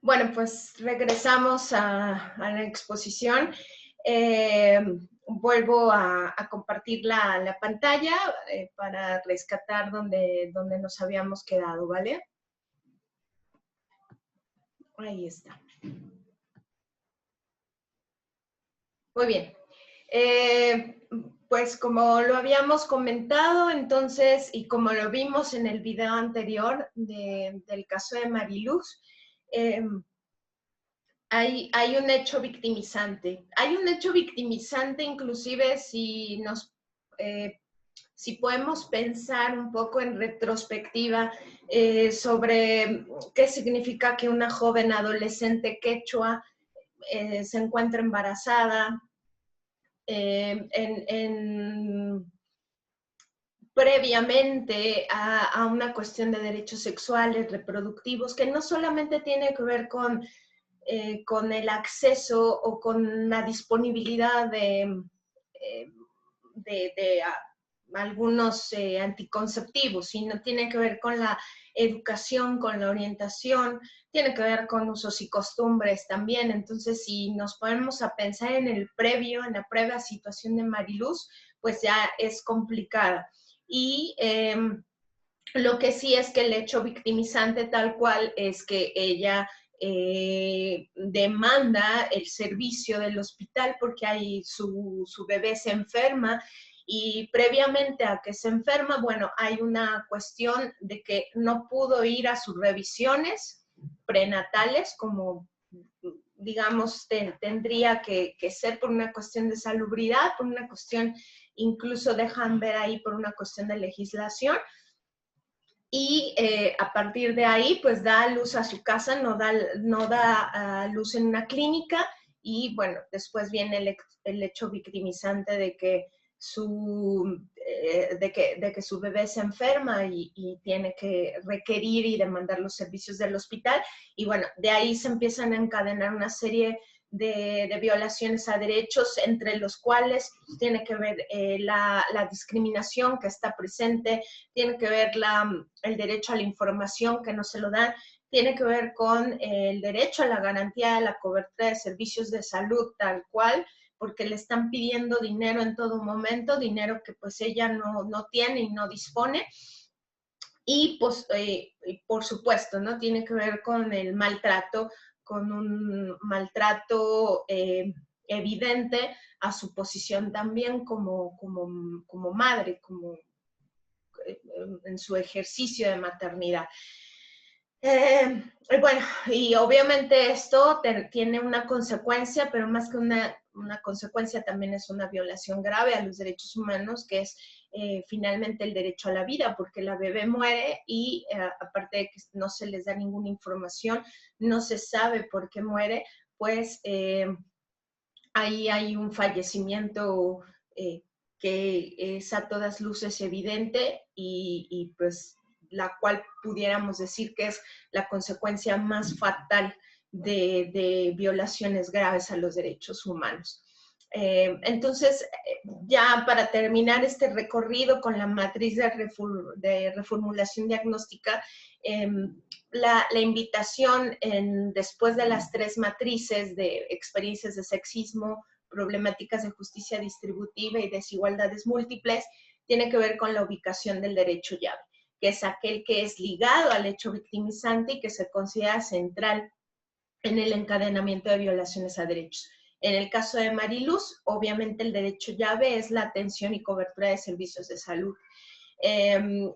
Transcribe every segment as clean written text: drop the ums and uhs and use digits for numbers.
Bueno, pues regresamos a la exposición. Vuelvo a compartir la pantalla para rescatar donde nos habíamos quedado, ¿vale? Ahí está. Muy bien. Pues como lo habíamos comentado, entonces, y como lo vimos en el video anterior del caso de Mariluz, hay un hecho victimizante. Hay un hecho victimizante inclusive si podemos pensar un poco en retrospectiva sobre qué significa que una joven adolescente quechua se encuentra embarazada, previamente a una cuestión de derechos sexuales, reproductivos, que no solamente tiene que ver con el acceso o con la disponibilidad de algunos anticonceptivos, sino tiene que ver con la educación, con la orientación, tiene que ver con usos y costumbres también. Entonces, si nos ponemos a pensar en el previo, en la previa situación de Mariluz, pues ya es complicada. Y lo que sí es que el hecho victimizante tal cual es que ella demanda el servicio del hospital porque ahí su bebé se enferma y previamente a que se enferma, bueno, hay una cuestión de que no pudo ir a sus revisiones prenatales como digamos, tendría que ser por una cuestión de salubridad, por una cuestión, incluso dejan ver ahí por una cuestión de legislación, y a partir de ahí, pues da a luz a su casa, no da a luz en una clínica, y bueno, después viene el hecho victimizante de que de que su bebé se enferma y tiene que requerir y demandar los servicios del hospital, y bueno, de ahí se empiezan a encadenar una serie de violaciones a derechos, entre los cuales tiene que ver la discriminación que está presente, tiene que ver el derecho a la información que no se lo dan, tiene que ver con el derecho a la garantía de la cobertura de servicios de salud tal cual, porque le están pidiendo dinero en todo momento, dinero que pues ella no tiene y no dispone. Y pues, por supuesto, ¿no? Tiene que ver con el maltrato, con un maltrato evidente a su posición también como madre, en su ejercicio de maternidad. Bueno, y obviamente esto tiene una consecuencia, pero más que una consecuencia también es una violación grave a los derechos humanos, que es finalmente el derecho a la vida, porque la bebé muere y aparte de que no se les da ninguna información, no se sabe por qué muere, pues ahí hay un fallecimiento que es a todas luces evidente y pues la cual pudiéramos decir que es la consecuencia más fatal de violaciones graves a los derechos humanos. Entonces, ya para terminar este recorrido con la matriz de reformulación diagnóstica, la invitación después de las 3 matrices de experiencias de sexismo, problemáticas de justicia distributiva y desigualdades múltiples, tiene que ver con la ubicación del derecho llave, que es aquel que es ligado al hecho victimizante y que se considera central en el encadenamiento de violaciones a derechos. En el caso de Mariluz, obviamente el derecho llave es la atención y cobertura de servicios de salud.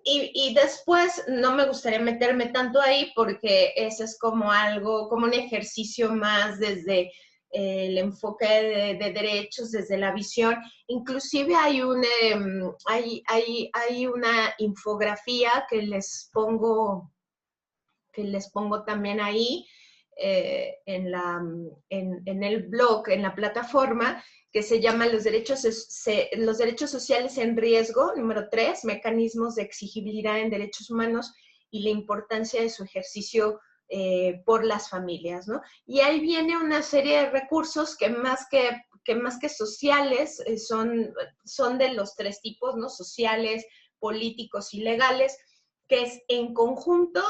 Y después no me gustaría meterme tanto ahí porque ese es como algo, como un ejercicio más desde el enfoque de derechos, desde la visión. Inclusive hay una infografía que les pongo también ahí en el blog, en la plataforma, que se llama los derechos sociales en riesgo, número 3, mecanismos de exigibilidad en derechos humanos y la importancia de su ejercicio por las familias, ¿no? Y ahí viene una serie de recursos que más que sociales son de los 3 tipos, ¿no? Sociales, políticos y legales, que es en conjunto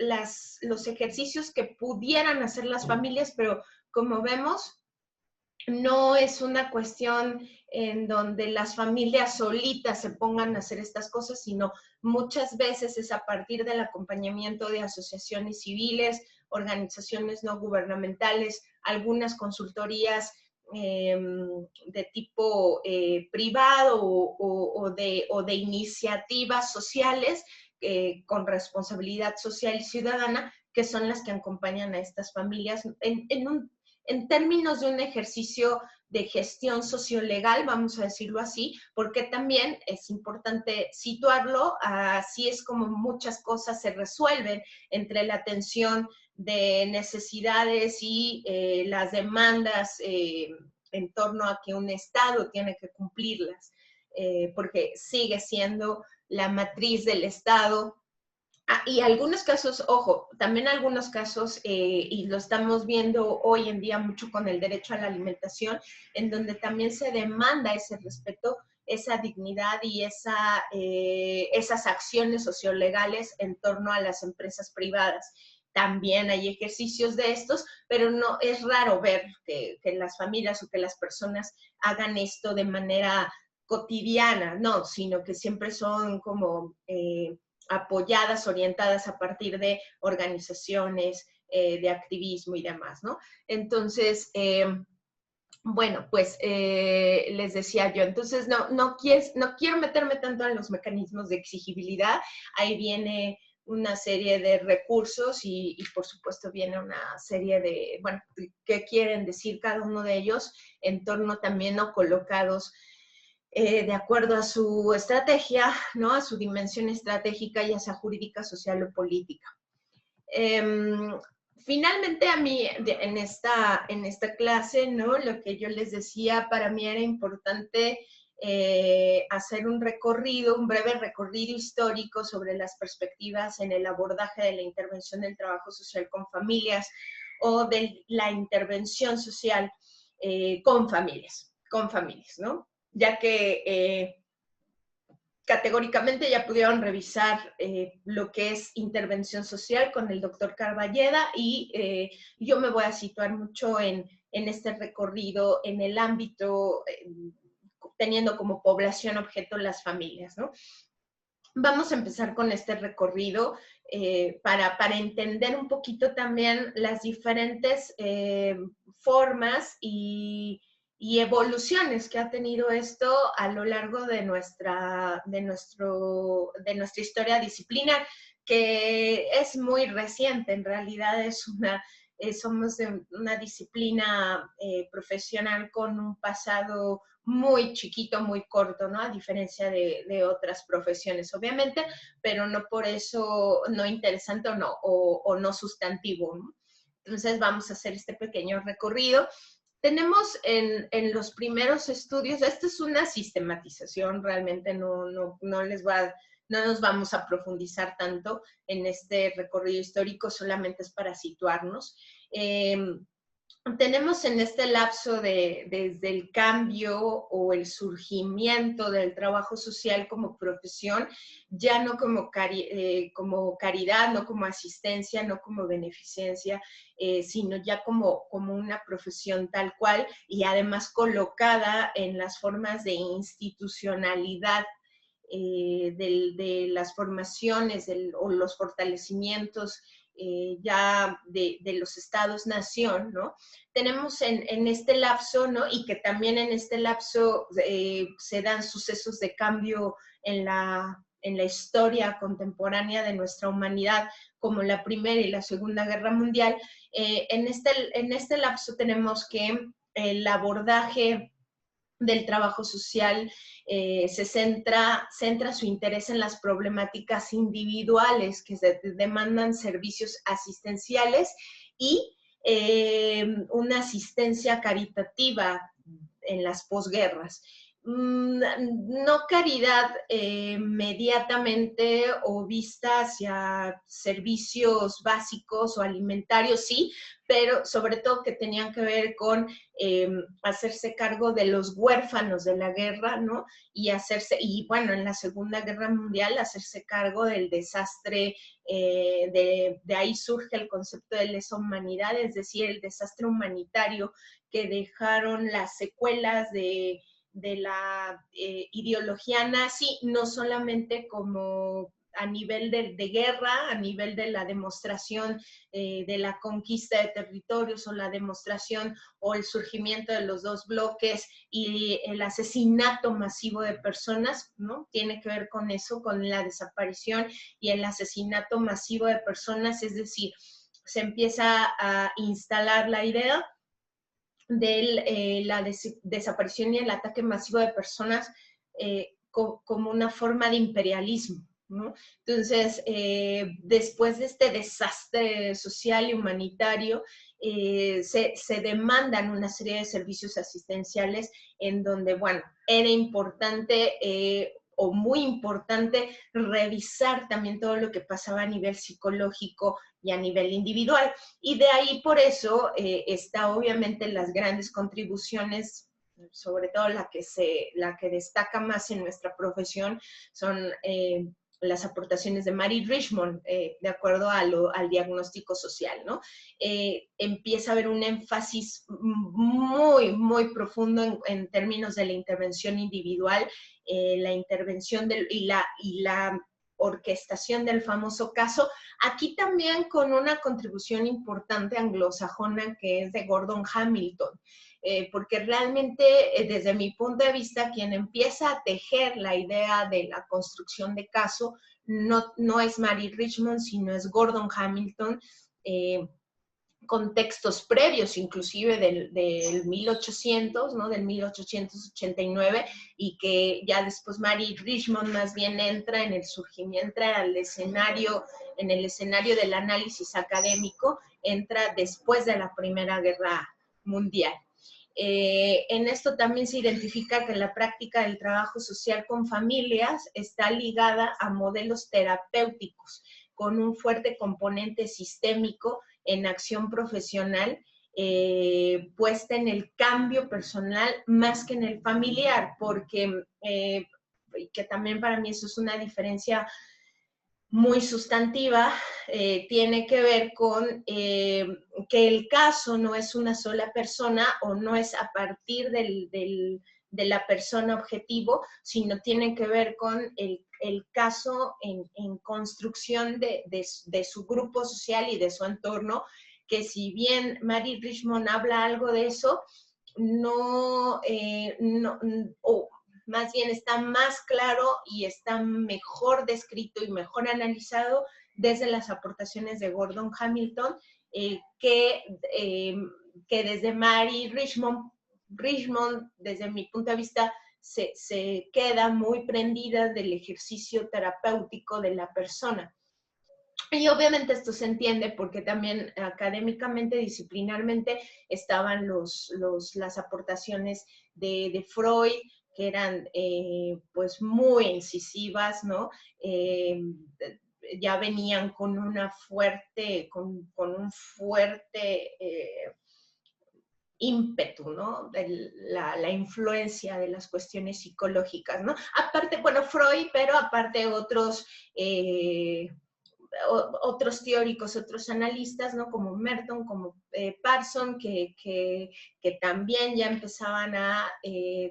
los ejercicios que pudieran hacer las familias, pero como vemos, no es una cuestión en donde las familias solitas se pongan a hacer estas cosas, sino muchas veces es a partir del acompañamiento de asociaciones civiles, organizaciones no gubernamentales, algunas consultorías de tipo privado o de iniciativas sociales con responsabilidad social y ciudadana, que son las que acompañan a estas familias en términos de un ejercicio de gestión sociolegal, vamos a decirlo así, porque también es importante situarlo, así es como muchas cosas se resuelven entre la atención de necesidades y las demandas en torno a que un Estado tiene que cumplirlas, porque sigue siendo la matriz del Estado. Y algunos casos, ojo, también algunos casos, y lo estamos viendo hoy en día mucho con el derecho a la alimentación, en donde también se demanda ese respeto, esa dignidad y esas acciones sociolegales en torno a las empresas privadas. También hay ejercicios de estos, pero no es raro ver que las familias o que las personas hagan esto de manera cotidiana, no, sino que siempre son como apoyadas, orientadas a partir de organizaciones de activismo y demás, ¿no? Entonces, bueno, pues les decía yo, entonces no quiero meterme tanto en los mecanismos de exigibilidad, ahí viene una serie de recursos y por supuesto viene una serie de, bueno, qué quieren decir cada uno de ellos en torno también o colocados de acuerdo a su estrategia, ¿no? A su dimensión estratégica, ya sea jurídica, social o política. Finalmente a mí en esta clase, ¿no? Lo que yo les decía, para mí era importante hacer un breve recorrido histórico sobre las perspectivas en el abordaje de la intervención del trabajo social con familias o de la intervención social con familias, ¿no? Ya que categóricamente ya pudieron revisar lo que es intervención social con el doctor Carballeda y yo me voy a situar mucho en este recorrido en el ámbito, teniendo como población objeto las familias, ¿no? Vamos a empezar con este recorrido para entender un poquito también las diferentes formas y evoluciones que ha tenido esto a lo largo de nuestra historia disciplinar, que es muy reciente, en realidad somos de una disciplina profesional con un pasado muy chiquito, muy corto, ¿no? A diferencia de otras profesiones, obviamente, pero no por eso no interesante o no sustantivo, ¿no? Entonces vamos a hacer este pequeño recorrido. Tenemos en los primeros estudios, esta es una sistematización, realmente no nos vamos a profundizar tanto en este recorrido histórico, solamente es para situarnos. Tenemos en este lapso desde el cambio o el surgimiento del trabajo social como profesión, ya no como caridad, no como asistencia, no como beneficencia, sino ya como una profesión tal cual y además colocada en las formas de institucionalidad de las formaciones o los fortalecimientos ya de los estados-nación, ¿no? Tenemos en este lapso, ¿no? Y que también en este lapso se dan sucesos de cambio en la historia contemporánea de nuestra humanidad, como la Primera y la Segunda Guerra Mundial. En este lapso tenemos que el abordaje del trabajo social se centra su interés en las problemáticas individuales que demandan servicios asistenciales y una asistencia caritativa en las posguerras. no caridad inmediatamente o vista hacia servicios básicos o alimentarios, sí, pero sobre todo que tenían que ver con hacerse cargo de los huérfanos de la guerra, ¿no? Y bueno, en la Segunda Guerra Mundial, hacerse cargo del desastre, de ahí surge el concepto de lesa humanidad, es decir, el desastre humanitario que dejaron las secuelas de la ideología nazi, no solamente como a nivel de guerra, a nivel de la demostración de la conquista de territorios o la demostración o el surgimiento de los dos bloques y el asesinato masivo de personas, ¿no? Tiene que ver con eso, con la desaparición y el asesinato masivo de personas, es decir, se empieza a instalar la idea de la desaparición y el ataque masivo de personas como una forma de imperialismo, ¿no? Entonces, después de este desastre social y humanitario, se demandan una serie de servicios asistenciales en donde, bueno, era importante o muy importante revisar también todo lo que pasaba a nivel psicológico y a nivel individual. Y de ahí por eso está obviamente las grandes contribuciones, sobre todo la que destaca más en nuestra profesión, son las aportaciones de Mary Richmond, de acuerdo al diagnóstico social, ¿no? Empieza a haber un énfasis muy, muy profundo en términos de la intervención individual, la intervención y la orquestación del famoso caso. Aquí también con una contribución importante anglosajona que es de Gordon Hamilton, porque realmente desde mi punto de vista quien empieza a tejer la idea de la construcción de caso no es Mary Richmond, sino es Gordon Hamilton, con textos previos, inclusive del 1800, ¿no? Del 1889, y que ya después Mary Richmond más bien entra en el surgimiento, entra al escenario, en el escenario del análisis académico, entra después de la Primera Guerra Mundial. En esto también se identifica que la práctica del trabajo social con familias está ligada a modelos terapéuticos, con un fuerte componente sistémico en acción profesional, puesta en el cambio personal más que en el familiar, porque que también para mí eso es una diferencia muy sustantiva, tiene que ver con que el caso no es una sola persona o no es a partir de la persona objetivo, sino tiene que ver con el caso en construcción de su grupo social y de su entorno, que si bien Mary Richmond habla algo de eso, o más bien está más claro y está mejor descrito y mejor analizado desde las aportaciones de Gordon Hamilton, que desde Mary Richmond, desde mi punto de vista, se queda muy prendida del ejercicio terapéutico de la persona. Y obviamente esto se entiende porque también académicamente, disciplinarmente, estaban las aportaciones de Freud, que eran pues muy incisivas, ¿no? Ya venían con un fuerte ímpetu, ¿no? De la influencia de las cuestiones psicológicas, ¿no? Aparte, bueno, Freud, pero aparte otros teóricos, otros analistas, ¿no? Como Merton, como Parson, que también ya empezaban a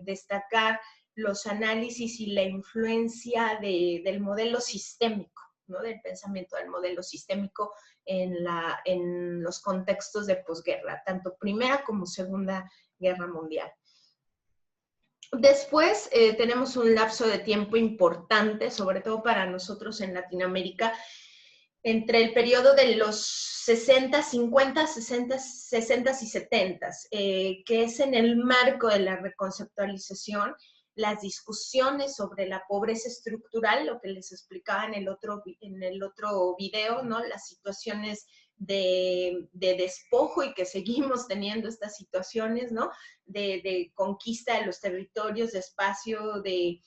destacar los análisis y la influencia del modelo sistémico, ¿no? Del pensamiento del modelo sistémico en los contextos de posguerra, tanto Primera como Segunda Guerra Mundial. Después tenemos un lapso de tiempo importante, sobre todo para nosotros en Latinoamérica, entre el periodo de los 60, 50, 60, 60 y 70, que es en el marco de la reconceptualización, las discusiones sobre la pobreza estructural, lo que les explicaba en el otro video, ¿no? Las situaciones de despojo y que seguimos teniendo estas situaciones, ¿no? De conquista de los territorios, de espacio, de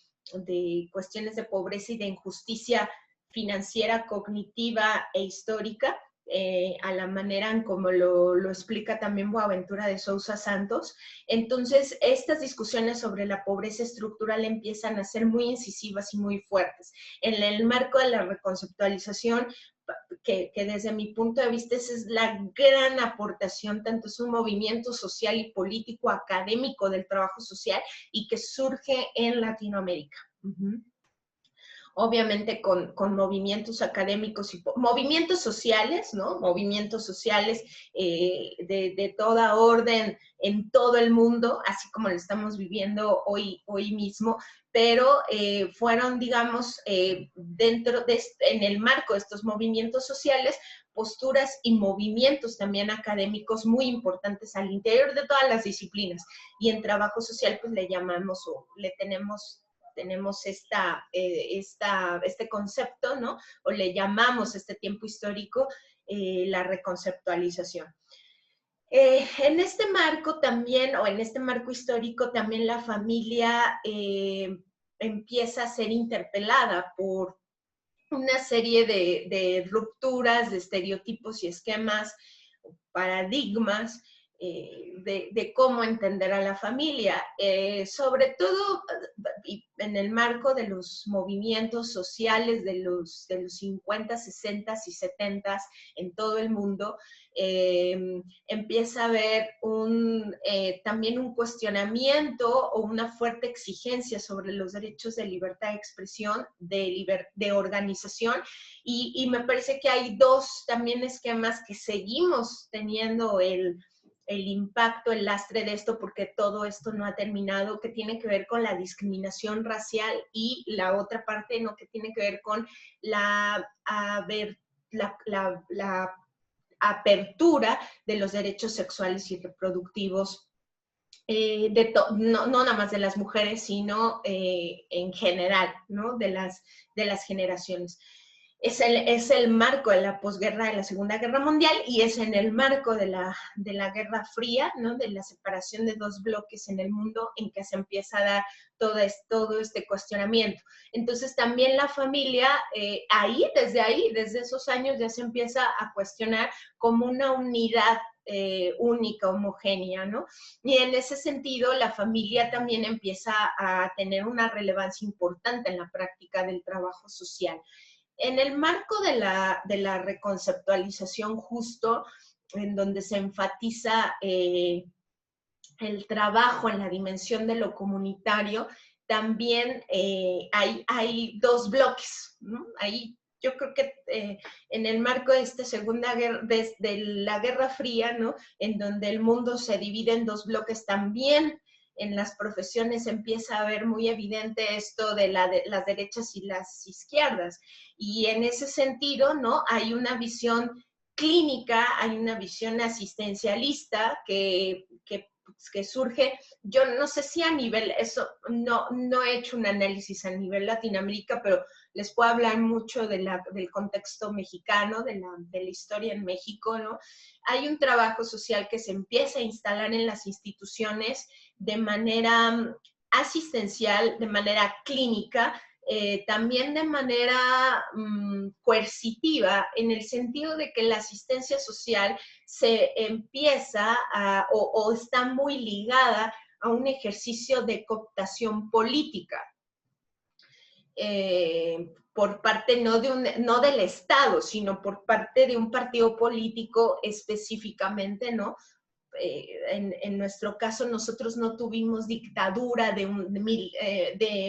cuestiones de pobreza y de injusticia financiera, cognitiva e histórica, a la manera en como lo explica también Boaventura de Sousa Santos. Entonces, estas discusiones sobre la pobreza estructural empiezan a ser muy incisivas y muy fuertes. En el marco de la reconceptualización, que desde mi punto de vista esa es la gran aportación, tanto es un movimiento social y político académico del trabajo social y que surge en Latinoamérica. Obviamente con movimientos académicos y movimientos sociales, ¿no? Movimientos sociales de toda orden en todo el mundo, así como lo estamos viviendo hoy mismo, pero fueron, digamos, en el marco de estos movimientos sociales, posturas y movimientos también académicos muy importantes al interior de todas las disciplinas. Y en trabajo social, pues le llamamos o le tenemos este concepto, ¿no? O le llamamos este tiempo histórico la reconceptualización. En este marco también, o en este marco histórico, también la familia empieza a ser interpelada por una serie de rupturas, de estereotipos y esquemas, paradigmas, de cómo entender a la familia, sobre todo en el marco de los movimientos sociales de los 50, 60 y 70 en todo el mundo. Empieza a haber también un cuestionamiento o una fuerte exigencia sobre los derechos de libertad de expresión, de organización, y me parece que hay dos también esquemas que seguimos teniendo el impacto, el lastre de esto, porque todo esto no ha terminado, que tiene que ver con la discriminación racial, y la otra parte, ¿no?, que tiene que ver con la apertura de los derechos sexuales y reproductivos, no nada más de las mujeres, sino en general, ¿no?, de las generaciones. Es el marco de la posguerra de la Segunda Guerra Mundial, y es en el marco de la Guerra Fría, ¿no?, de la separación de dos bloques en el mundo, en que se empieza a dar todo este cuestionamiento. Entonces también la familia, desde esos años ya se empieza a cuestionar como una unidad única, homogénea, ¿no? Y en ese sentido, la familia también empieza a tener una relevancia importante en la práctica del trabajo social. En el marco de la reconceptualización, justo en donde se enfatiza el trabajo en la dimensión de lo comunitario, también hay dos bloques, ¿no? Ahí yo creo que en el marco de esta segunda guerra, de la Guerra Fría, ¿no?, en donde el mundo se divide en dos bloques, también en las profesiones empieza a ver muy evidente esto de las derechas y las izquierdas. Y en ese sentido, ¿no?, hay una visión clínica, hay una visión asistencialista que surge. Yo no sé si a nivel, eso no he hecho un análisis a nivel Latinoamérica, pero les puedo hablar mucho del contexto mexicano, de la historia en México, ¿no? Hay un trabajo social que se empieza a instalar en las instituciones de manera asistencial, de manera clínica, también de manera coercitiva, en el sentido de que la asistencia social se empieza o está muy ligada a un ejercicio de cooptación política. Por parte no del Estado, sino por parte de un partido político específicamente, ¿no? En nuestro caso, nosotros no tuvimos dictadura de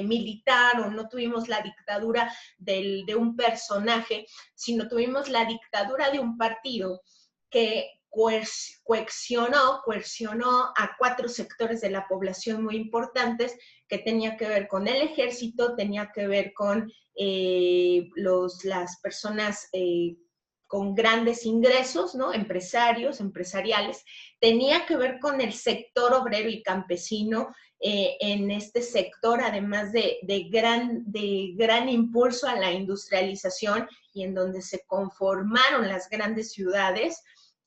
militar, o no tuvimos la dictadura de un personaje, sino tuvimos la dictadura de un partido que coercionó a 4 sectores de la población muy importantes, que tenía que ver con el ejército, tenía que ver con las personas con grandes ingresos, ¿no? Empresarios, empresariales, tenía que ver con el sector obrero y campesino, en este sector, además de gran impulso a la industrialización y en donde se conformaron las grandes ciudades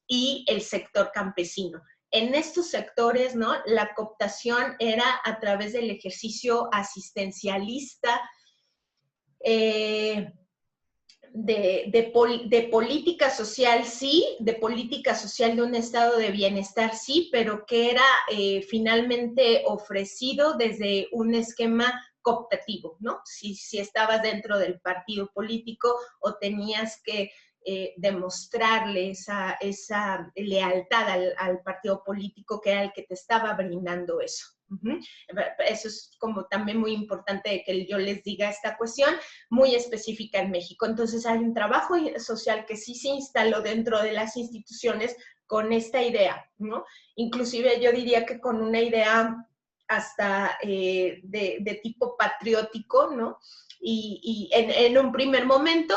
y el sector campesino. En estos sectores, ¿no? La cooptación era a través del ejercicio asistencialista, de política social, sí, de política social de un estado de bienestar, sí, pero que era finalmente ofrecido desde un esquema cooptativo, ¿no? Si estabas dentro del partido político o tenías que demostrarle esa lealtad al partido político que era el que te estaba brindando eso. Eso es como también muy importante que yo les diga esta cuestión muy específica en México. Entonces hay un trabajo social que sí se instaló dentro de las instituciones con esta idea, ¿no? Inclusive yo diría que con una idea hasta de tipo patriótico, ¿no? Y en un primer momento,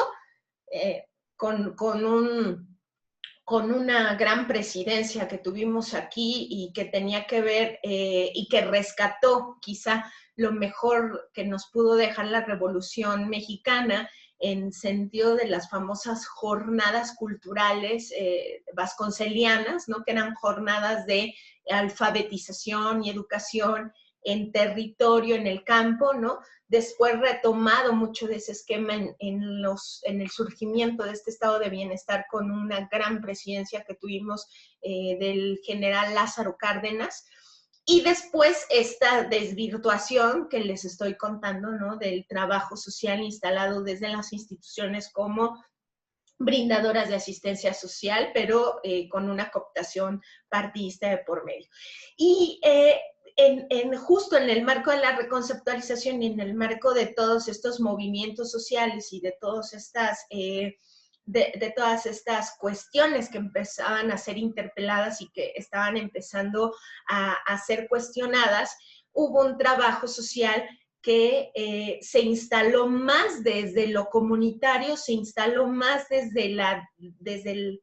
con una gran presidencia que tuvimos aquí y que tenía que ver y que rescató quizá lo mejor que nos pudo dejar la Revolución Mexicana en sentido de las famosas jornadas culturales vasconcelianas, ¿no? Que eran jornadas de alfabetización y educación en territorio, en el campo, ¿no? Después retomado mucho de ese esquema en el surgimiento de este estado de bienestar con una gran presidencia que tuvimos del general Lázaro Cárdenas, y después esta desvirtuación que les estoy contando, ¿no? Del trabajo social instalado desde las instituciones como brindadoras de asistencia social, pero con una cooptación partidista de por medio. Y justo en el marco de la reconceptualización y en el marco de todos estos movimientos sociales y de todas estas cuestiones que empezaban a ser interpeladas y que estaban empezando a ser cuestionadas, hubo un trabajo social que se instaló más desde lo comunitario, se instaló más desde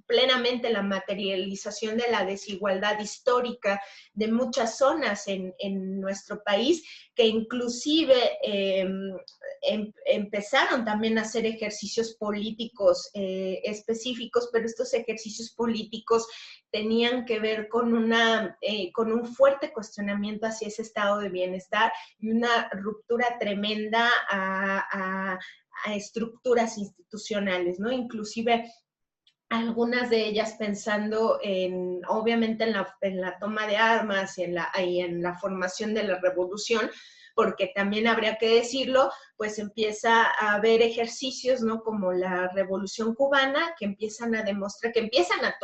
plenamente la materialización de la desigualdad histórica de muchas zonas en nuestro país, que inclusive empezaron también a hacer ejercicios políticos específicos, pero estos ejercicios políticos tenían que ver con un fuerte cuestionamiento hacia ese estado de bienestar y una ruptura tremenda a estructuras institucionales, ¿no? Inclusive algunas de ellas pensando obviamente en la toma de armas y en la formación de la revolución, porque también habría que decirlo, pues empieza a haber ejercicios, ¿no? Como la Revolución Cubana, que empiezan a demostrar, que empiezan a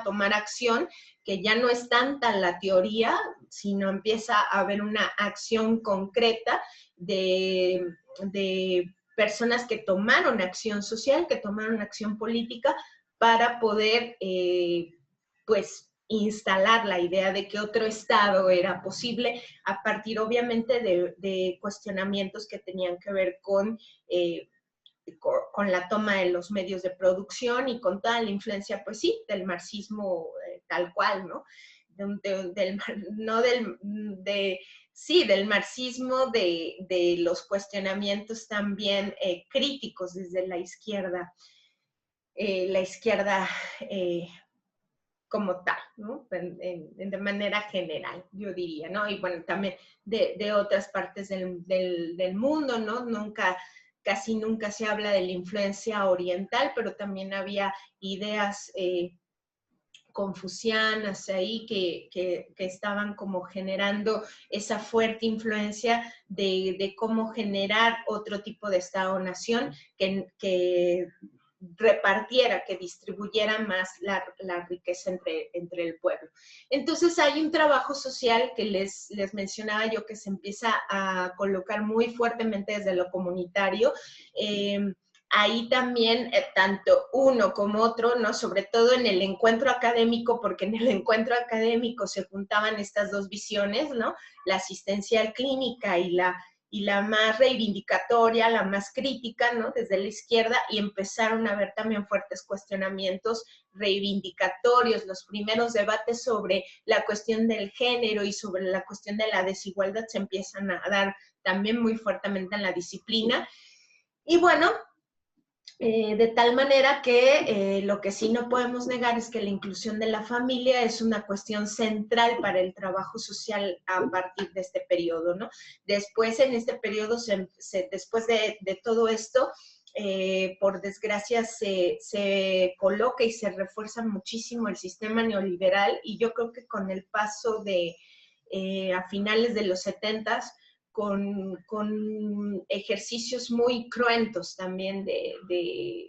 tomar acción, que ya no es tanta la teoría, sino empieza a haber una acción concreta de personas que tomaron acción social, que tomaron acción política para poder, pues, instalar la idea de que otro Estado era posible a partir, obviamente, de cuestionamientos que tenían que ver con la toma de los medios de producción y con toda la influencia, pues sí, del marxismo tal cual, ¿no? Del marxismo, de los cuestionamientos también críticos desde la izquierda como tal, ¿no? De manera general, yo diría, ¿no? Y bueno, también de otras partes del mundo, ¿no? Casi nunca se habla de la influencia oriental, pero también había ideas confucianas ahí que estaban como generando esa fuerte influencia de cómo generar otro tipo de Estado-nación que repartiera, que distribuyera más la riqueza entre el pueblo. Entonces hay un trabajo social que les mencionaba yo que se empieza a colocar muy fuertemente desde lo comunitario. Ahí también, tanto uno como otro, ¿no? Sobre todo en el encuentro académico, porque en el encuentro académico se juntaban estas dos visiones, ¿no? La asistencial clínica y y la más reivindicatoria, la más crítica, ¿no? Desde la izquierda, y empezaron a haber también fuertes cuestionamientos reivindicatorios, los primeros debates sobre la cuestión del género y sobre la cuestión de la desigualdad se empiezan a dar también muy fuertemente en la disciplina. Y bueno, de tal manera que lo que sí no podemos negar es que la inclusión de la familia es una cuestión central para el trabajo social a partir de este periodo, ¿no? Después, en este periodo, después de todo esto, por desgracia, se coloca y se refuerza muchísimo el sistema neoliberal, y yo creo que con el paso a finales de los 70s, con ejercicios muy cruentos también de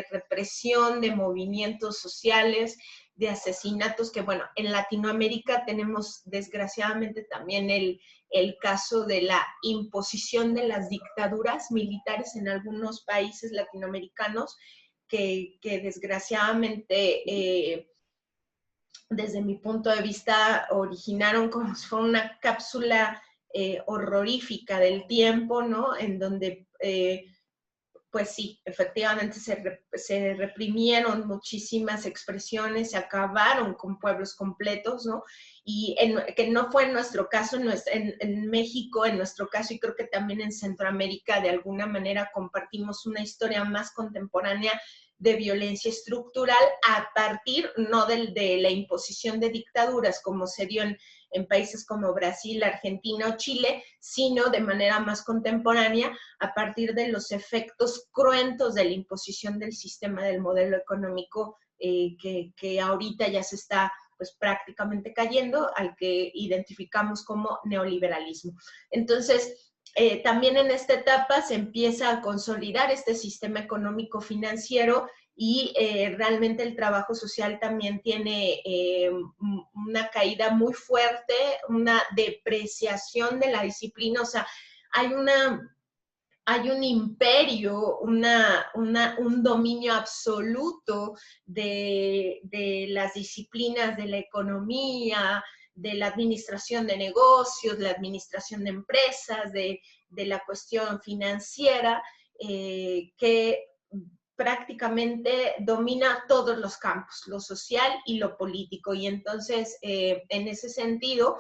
represión, de movimientos sociales, de asesinatos, que bueno, en Latinoamérica tenemos desgraciadamente también el caso de la imposición de las dictaduras militares en algunos países latinoamericanos que desgraciadamente, desde mi punto de vista, originaron como si fuera una cápsula horrorífica del tiempo, ¿no? En donde, pues sí, efectivamente se reprimieron muchísimas expresiones, se acabaron con pueblos completos, ¿no? Y que no fue en nuestro caso, en México, en nuestro caso, y creo que también en Centroamérica, de alguna manera compartimos una historia más contemporánea de violencia estructural a partir no de la imposición de dictaduras como se dio en países como Brasil, Argentina o Chile, sino de manera más contemporánea a partir de los efectos cruentos de la imposición del sistema del modelo económico que ahorita ya se está pues prácticamente cayendo, al que identificamos como neoliberalismo. Entonces, también en esta etapa se empieza a consolidar este sistema económico financiero y realmente el trabajo social también tiene una caída muy fuerte, una depreciación de la disciplina, o sea, hay un imperio, un dominio absoluto de las disciplinas de la economía, de la administración de negocios, la administración de empresas, de la cuestión financiera, que prácticamente domina todos los campos, lo social y lo político. Y entonces, en ese sentido,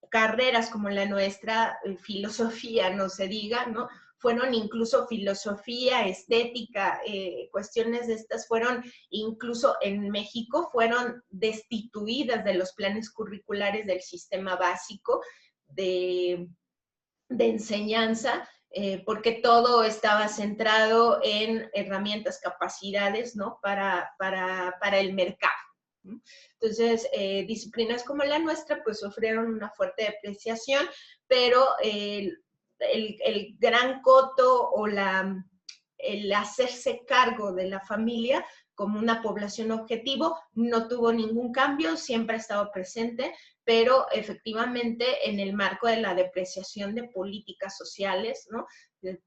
carreras como la nuestra, filosofía, no se diga, ¿no? Fueron incluso filosofía, estética, cuestiones de estas fueron, incluso en México, fueron destituidas de los planes curriculares del sistema básico de enseñanza, porque todo estaba centrado en herramientas, capacidades, ¿no? Para el mercado. Entonces, disciplinas como la nuestra, pues sufrieron una fuerte depreciación, pero el gran coto o el hacerse cargo de la familia como una población objetivo no tuvo ningún cambio, siempre ha estado presente, pero efectivamente en el marco de la depreciación de políticas sociales, ¿no?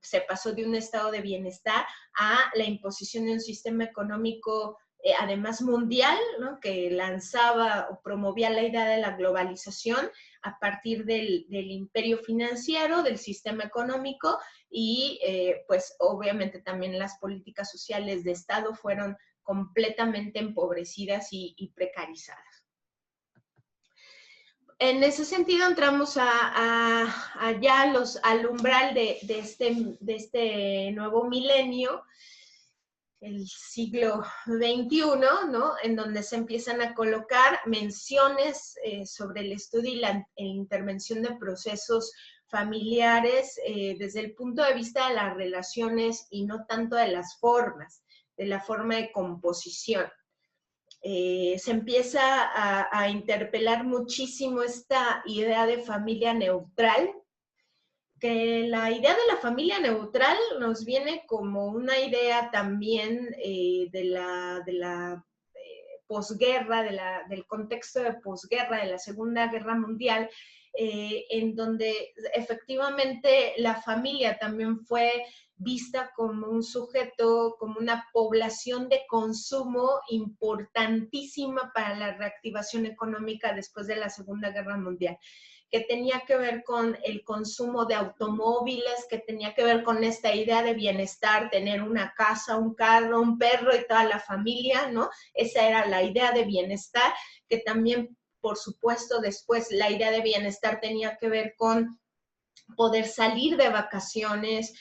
Se pasó de un estado de bienestar a la imposición de un sistema económico además mundial, ¿no? Que lanzaba o promovía la idea de la globalización a partir del imperio financiero, del sistema económico, y pues obviamente también las políticas sociales de Estado fueron completamente empobrecidas y precarizadas. En ese sentido entramos ya al umbral de este nuevo milenio, el siglo XXI, ¿no? En donde se empiezan a colocar menciones sobre el estudio y la intervención de procesos familiares desde el punto de vista de las relaciones y no tanto de las formas, de la forma de composición. Se empieza a interpelar muchísimo esta idea de familia neutral, que la idea de la familia neutral nos viene como una idea también de la posguerra, del contexto de posguerra, de la Segunda Guerra Mundial, en donde efectivamente la familia también fue vista como un sujeto, como una población de consumo importantísima para la reactivación económica después de la Segunda Guerra Mundial. que tenía que ver con el consumo de automóviles, que tenía que ver con esta idea de bienestar, tener una casa, un carro, un perro y toda la familia, ¿no? Esa era la idea de bienestar, que también, por supuesto, después la idea de bienestar tenía que ver con poder salir de vacaciones,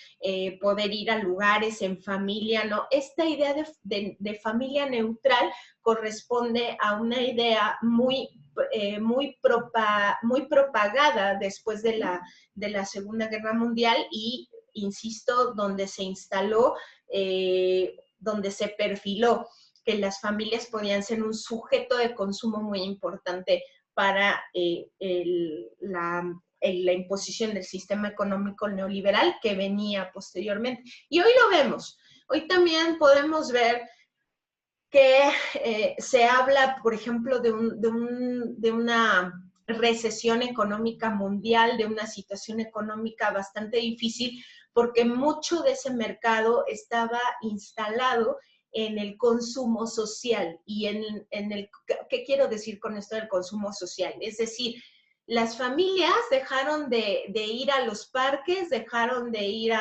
poder ir a lugares en familia, ¿no? Esta idea de familia neutral corresponde a una idea muy propagada después de la Segunda Guerra Mundial y, insisto, donde se instaló, donde se perfiló que las familias podían ser un sujeto de consumo muy importante para la imposición del sistema económico neoliberal que venía posteriormente. Y hoy lo vemos. Hoy también podemos ver que se habla, por ejemplo, de una recesión económica mundial, de una situación económica bastante difícil, porque mucho de ese mercado estaba instalado en el consumo social y ¿qué quiero decir con esto del consumo social? Es decir, las familias dejaron de ir a los parques, dejaron de ir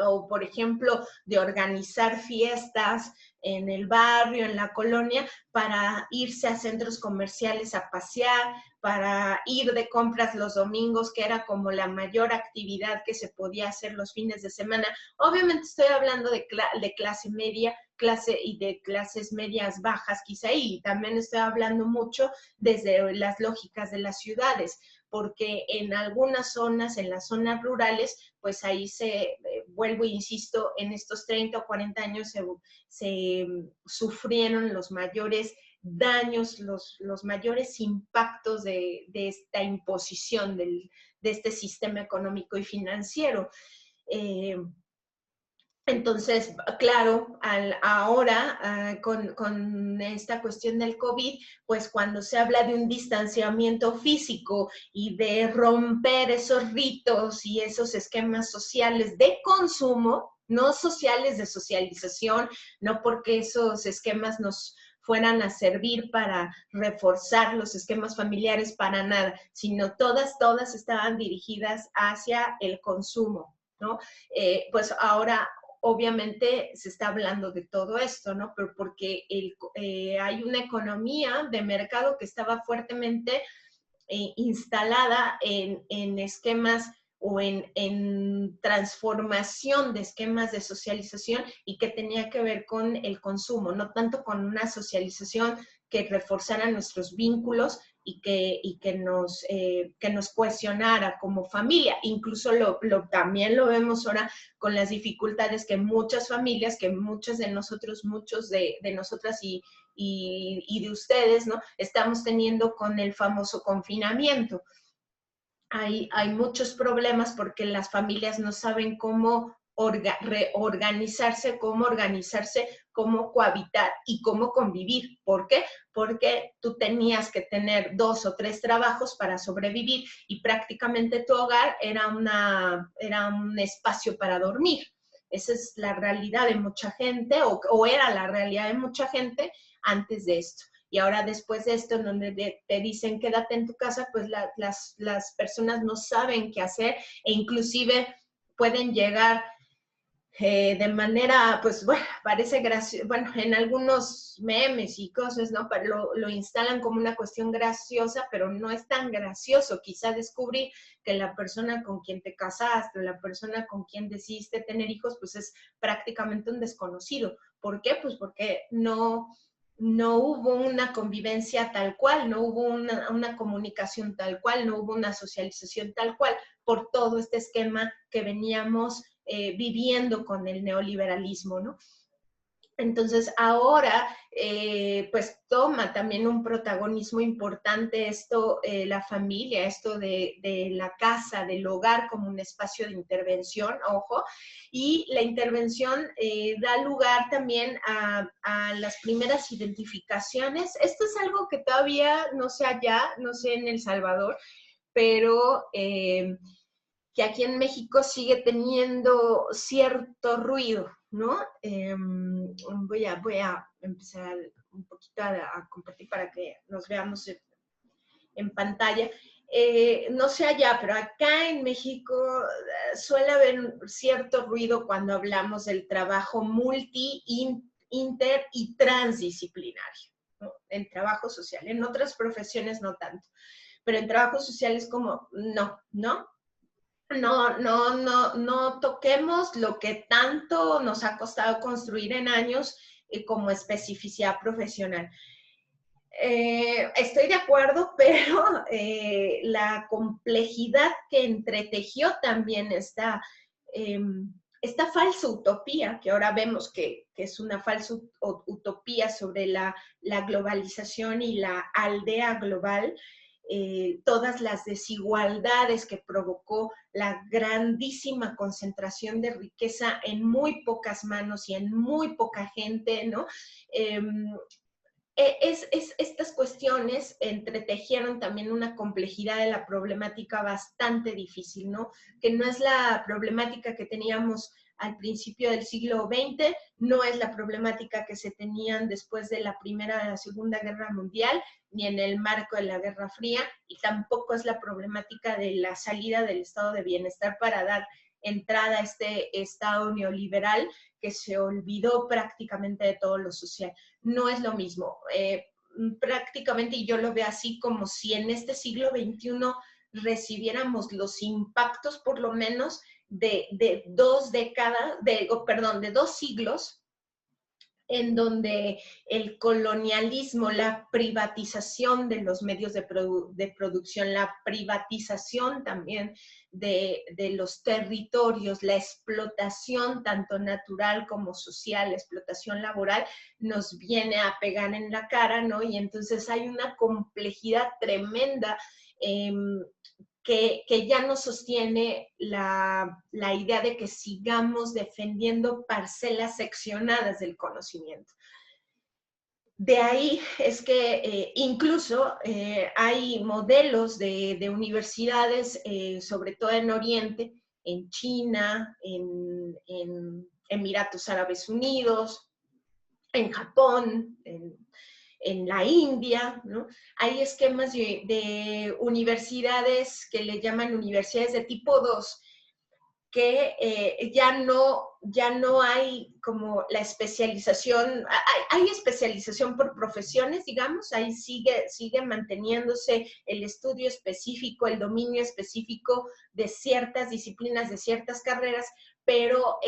o por ejemplo, de organizar fiestas en el barrio, en la colonia, para irse a centros comerciales a pasear, para ir de compras los domingos, que era como la mayor actividad que se podía hacer los fines de semana. Obviamente estoy hablando de clase media, y de clases medias bajas quizá, y también estoy hablando mucho desde las lógicas de las ciudades, porque en algunas zonas, en las zonas rurales, pues ahí vuelvo e insisto, en estos 30 o 40 años se sufrieron los mayores daños, los mayores impactos de esta imposición de este sistema económico y financiero. Entonces, claro, ahora con esta cuestión del COVID, pues cuando se habla de un distanciamiento físico y de romper esos ritos y esos esquemas sociales de consumo, no sociales de socialización, no porque esos esquemas nos fueran a servir para reforzar los esquemas familiares para nada, sino todas estaban dirigidas hacia el consumo, ¿no? Pues ahora obviamente se está hablando de todo esto, ¿no? Pero porque hay una economía de mercado que estaba fuertemente instalada en esquemas o en transformación de esquemas de socialización y que tenía que ver con el consumo, no tanto con una socialización que reforzara nuestros vínculos y que nos cohesionara como familia. Incluso también lo vemos ahora con las dificultades que muchas familias, que muchos de nosotros, muchos de nosotras y de ustedes, ¿no? Estamos teniendo con el famoso confinamiento. Hay muchos problemas porque las familias no saben cómo reorganizarse, cómo cohabitar y cómo convivir. ¿Por qué? Porque tú tenías que tener 2 o 3 trabajos para sobrevivir y prácticamente tu hogar era un espacio para dormir. Esa es la realidad de mucha gente, o era la realidad de mucha gente antes de esto. Y ahora después de esto, en donde te dicen quédate en tu casa, pues las personas no saben qué hacer e inclusive pueden llegar de manera, pues bueno, parece gracioso, bueno, en algunos memes y cosas, ¿no? Pero lo instalan como una cuestión graciosa, pero no es tan gracioso. Quizá descubrir que la persona con quien te casaste, la persona con quien decidiste tener hijos, pues es prácticamente un desconocido. ¿Por qué? Pues porque no hubo una convivencia tal cual, no hubo una comunicación tal cual, no hubo una socialización tal cual, por todo este esquema que veníamos viviendo con el neoliberalismo, ¿no? Entonces ahora pues toma también un protagonismo importante esto, la familia, esto de la casa, del hogar como un espacio de intervención, ojo, y la intervención da lugar también a las primeras identificaciones. Esto es algo que todavía no sé allá, no sé en El Salvador, pero que aquí en México sigue teniendo cierto ruido, ¿no? Voy a empezar un poquito a compartir para que nos veamos en pantalla. No sé allá, pero acá en México suele haber cierto ruido cuando hablamos del trabajo multi, inter y transdisciplinario, ¿no? En trabajo social. En otras profesiones no tanto, pero en trabajo social es como, no toquemos lo que tanto nos ha costado construir en años como especificidad profesional. Estoy de acuerdo, pero la complejidad que entretejió también esta falsa utopía, que ahora vemos que es una falsa utopía sobre la globalización y la aldea global, todas las desigualdades que provocó la grandísima concentración de riqueza en muy pocas manos y en muy poca gente, ¿no? Estas cuestiones entretejieron también una complejidad de la problemática bastante difícil, ¿no? Que no es la problemática que teníamos al principio del siglo XX, no es la problemática que se tenían después de la Primera y la Segunda Guerra Mundial, ni en el marco de la Guerra Fría, y tampoco es la problemática de la salida del estado de bienestar para dar entrada a este estado neoliberal que se olvidó prácticamente de todo lo social. No es lo mismo. Prácticamente, y yo lo veo así, como si en este siglo XXI recibiéramos los impactos, por lo menos, de 2 décadas, de 2 siglos, en donde el colonialismo, la privatización de los medios de producción, la privatización también de los territorios, la explotación tanto natural como social, la explotación laboral, nos viene a pegar en la cara, ¿no? Y entonces hay una complejidad tremenda que ya no sostiene la idea de que sigamos defendiendo parcelas seccionadas del conocimiento. De ahí es que incluso hay modelos de universidades, sobre todo en Oriente, en China, en Emiratos Árabes Unidos, en Japón, en la India, ¿no? Hay esquemas de universidades que le llaman universidades de tipo 2, que ya no hay como la especialización, hay especialización por profesiones, digamos, ahí sigue manteniéndose el estudio específico, el dominio específico de ciertas disciplinas, de ciertas carreras, pero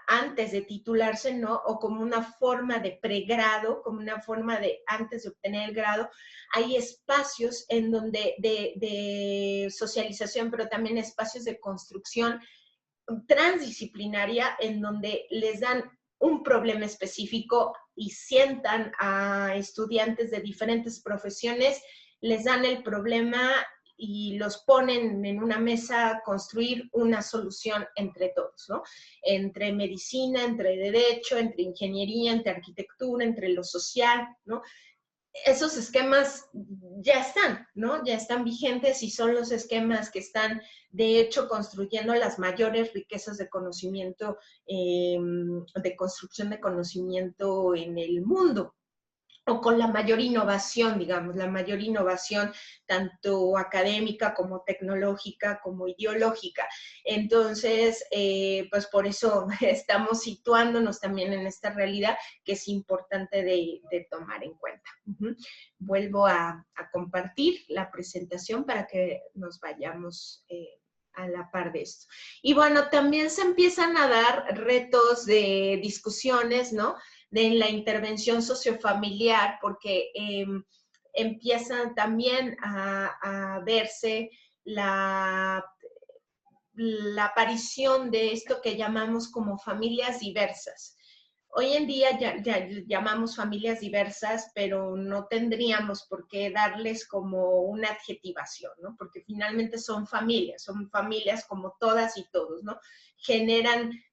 antes de titularse, ¿no? O como una forma de pregrado, como una forma de antes de obtener el grado, hay espacios en donde de socialización, pero también espacios de construcción transdisciplinaria en donde les dan un problema específico y sientan a estudiantes de diferentes profesiones, les dan el problema y los ponen en una mesa a construir una solución entre todos, ¿no? Entre medicina, entre derecho, entre ingeniería, entre arquitectura, entre lo social, ¿no? Esos esquemas ya están, ¿no? Ya están vigentes y son los esquemas que están, de hecho, construyendo las mayores riquezas de conocimiento, de construcción de conocimiento en el mundo, o con la mayor innovación, digamos, la mayor innovación tanto académica como tecnológica como ideológica. Entonces, pues por eso estamos situándonos también en esta realidad que es importante de tomar en cuenta. Vuelvo a compartir la presentación para que nos vayamos a la par de esto. Y bueno, también se empiezan a dar retos de discusiones, ¿no? De la intervención sociofamiliar, porque empiezan también a verse la aparición de esto que llamamos como familias diversas. Hoy en día ya llamamos familias diversas, pero no tendríamos por qué darles como una adjetivación, ¿no? Porque finalmente son familias como todas y todos, ¿no?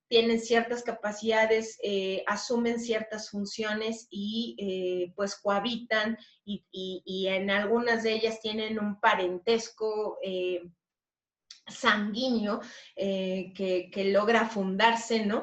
Tienen ciertas capacidades, asumen ciertas funciones y pues cohabitan y en algunas de ellas tienen un parentesco sanguíneo que logra fundarse, ¿no?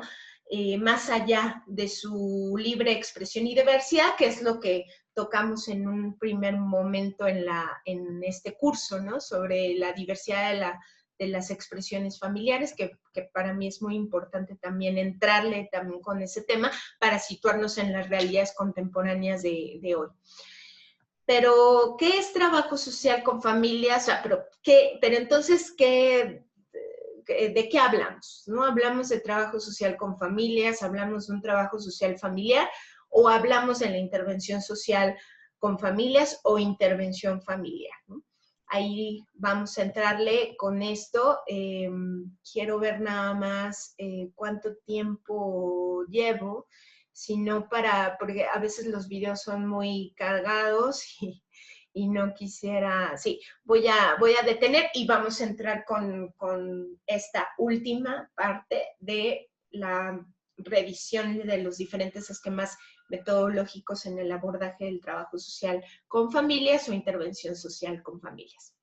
Más allá de su libre expresión y diversidad, que es lo que tocamos en un primer momento en este curso, ¿no? Sobre la diversidad de las expresiones familiares, que para mí es muy importante también entrarle también con ese tema para situarnos en las realidades contemporáneas de hoy. Pero, ¿qué es trabajo social con familias? O sea, pero entonces, ¿de qué hablamos? ¿No? ¿Hablamos de trabajo social con familias? ¿Hablamos de un trabajo social familiar? ¿O hablamos en la intervención social con familias o intervención familiar? ¿No? Ahí vamos a entrarle con esto. Quiero ver nada más cuánto tiempo llevo, sino porque a veces los videos son muy cargados y no quisiera, sí, voy a detener y vamos a entrar con esta última parte de la revisión de los diferentes esquemas metodológicos en el abordaje del trabajo social con familias o intervención social con familias.